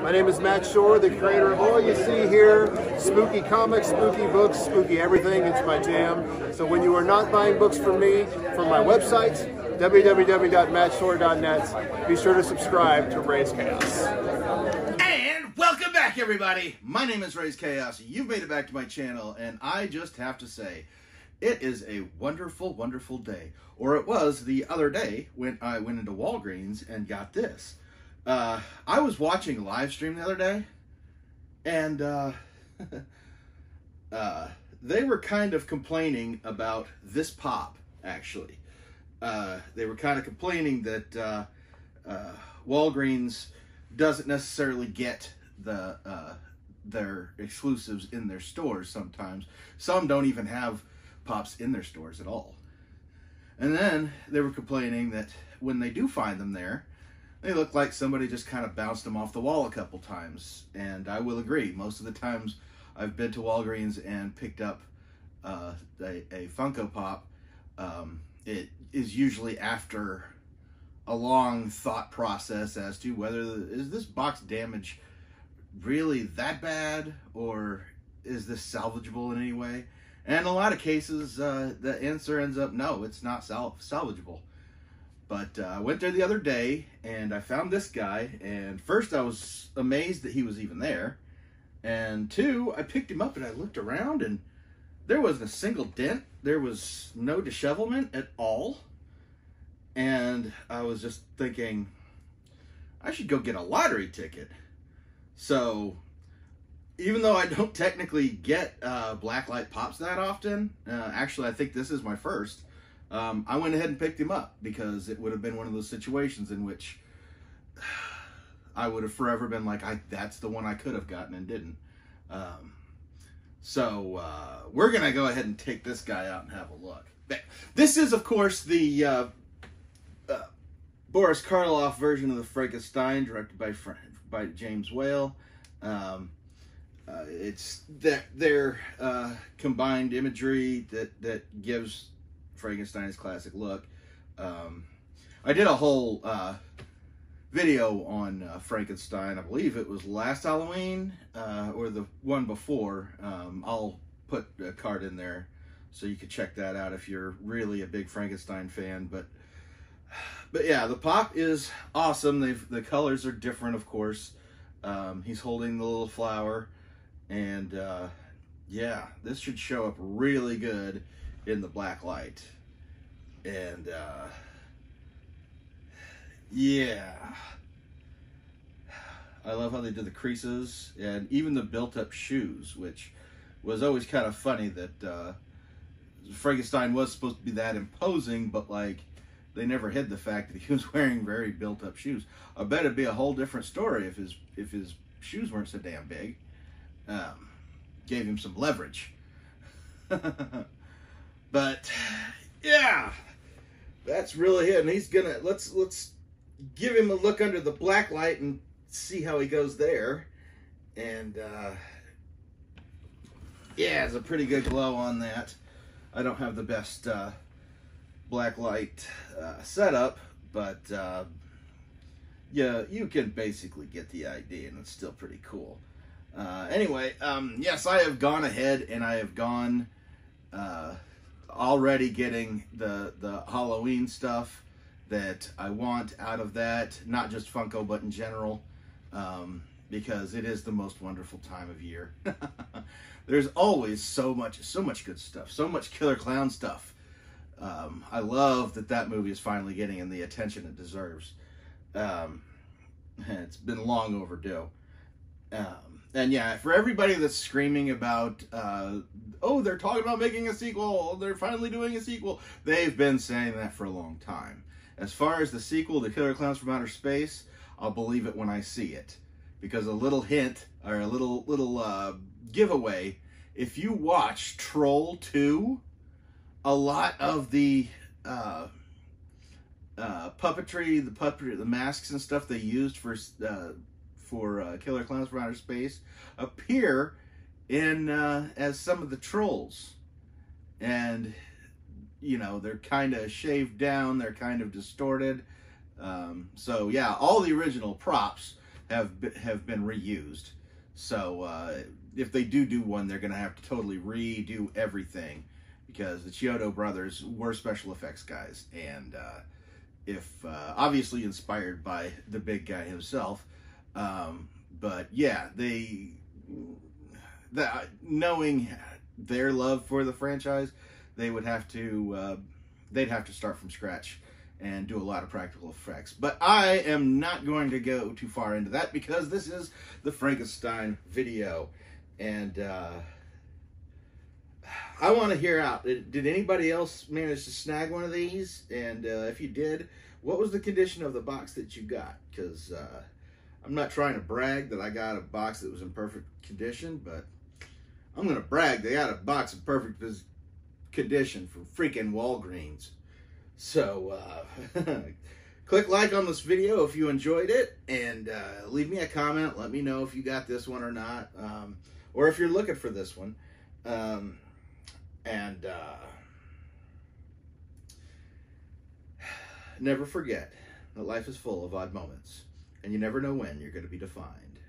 My name is Matt Schorr, the creator of all you see here. Spooky comics, spooky books, spooky everything. It's my jam. So when you are not buying books from me, from my website, www.mattschorr.net, be sure to subscribe to Raze Chaos. And welcome back, everybody. My name is Raze Chaos. You've made it back to my channel, and I just have to say, it is a wonderful, wonderful day. Or it was the other day when I went into Walgreens and got this. I was watching a live stream the other day, and they were kind of complaining about this pop, actually. They were kind of complaining that Walgreens doesn't necessarily get their exclusives in their stores sometimes. Some don't even have pops in their stores at all. And then they were complaining that when they do find them there, they look like somebody just kind of bounced them off the wall a couple times. And I will agree, most of the times I've been to Walgreens and picked up a Funko Pop, it is usually after a long thought process as to whether is this box damage really that bad, or is this salvageable in any way? And in a lot of cases, the answer ends up, no, it's not salvageable. But I went there the other day, and I found this guy, and first I was amazed that he was even there. And two, I picked him up, and I looked around, and there wasn't a single dent. There was no dishevelment at all. And I was just thinking, I should go get a lottery ticket. So, even though I don't technically get blacklight pops that often, actually I think this is my first, I went ahead and picked him up because it would have been one of those situations in which I would have forever been like, that's the one I could have gotten and didn't. So we're going to go ahead and take this guy out and have a look. This is, of course, the Boris Karloff version of the Frankenstein, directed by James Whale. It's their combined imagery that gives Frankenstein his classic look. I did a whole video on Frankenstein. I believe it was last Halloween or the one before. I'll put a card in there so you can check that out if you're really a big Frankenstein fan. But yeah, the pop is awesome. The colors are different, of course. He's holding the little flower, and yeah, this should show up really good in the black light. And yeah, I love how they did the creases and even the built-up shoes, which was always kind of funny that Frankenstein was supposed to be that imposing, but like they never hid the fact that he was wearing very built-up shoes. I bet it'd be a whole different story if his shoes weren't so damn big. Gave him some leverage. But yeah, that's really it. And he's gonna let's give him a look under the black light and see how he goes there. And yeah, it's a pretty good glow on that. I don't have the best black light setup, but yeah, you can basically get the idea, and it's still pretty cool. Anyway, yes, I have gone ahead and I have gone already getting the Halloween stuff that I want out of that, not just Funko, but in general, because it is the most wonderful time of year. There's always so much good stuff, so much Killer Clown stuff. I love that movie is finally getting the attention it deserves. It's been long overdue. And yeah, for everybody that's screaming about, oh, they're talking about making a sequel, they're finally doing a sequel, they've been saying that for a long time. As far as the sequel to Killer Clowns from Outer Space, I'll believe it when I see it. Because a little hint, or a little giveaway, if you watch Troll 2, a lot of the puppetry, the masks and stuff they used for Killer Clowns from Outer Space appear in as some of the trolls, and you know, they're kind of shaved down, they're kind of distorted. So yeah, all the original props have been reused. So if they do one, they're going to have to totally redo everything, because the Chiodo brothers were special effects guys, and if obviously inspired by the big guy himself. But yeah, knowing their love for the franchise, they would have to they'd have to start from scratch and do a lot of practical effects. But I am not going to go too far into that, because this is the Frankenstein video, and I want to hear out. Did anybody else manage to snag one of these? And if you did, what was the condition of the box that you got? Because I'm not trying to brag that I got a box that was in perfect condition, but I'm going to brag they got a box in perfect condition from freaking Walgreens. So click like on this video if you enjoyed it, and leave me a comment. Let me know if you got this one or not, or if you're looking for this one. Never forget that life is full of odd moments, and you never know when you're going to be defined.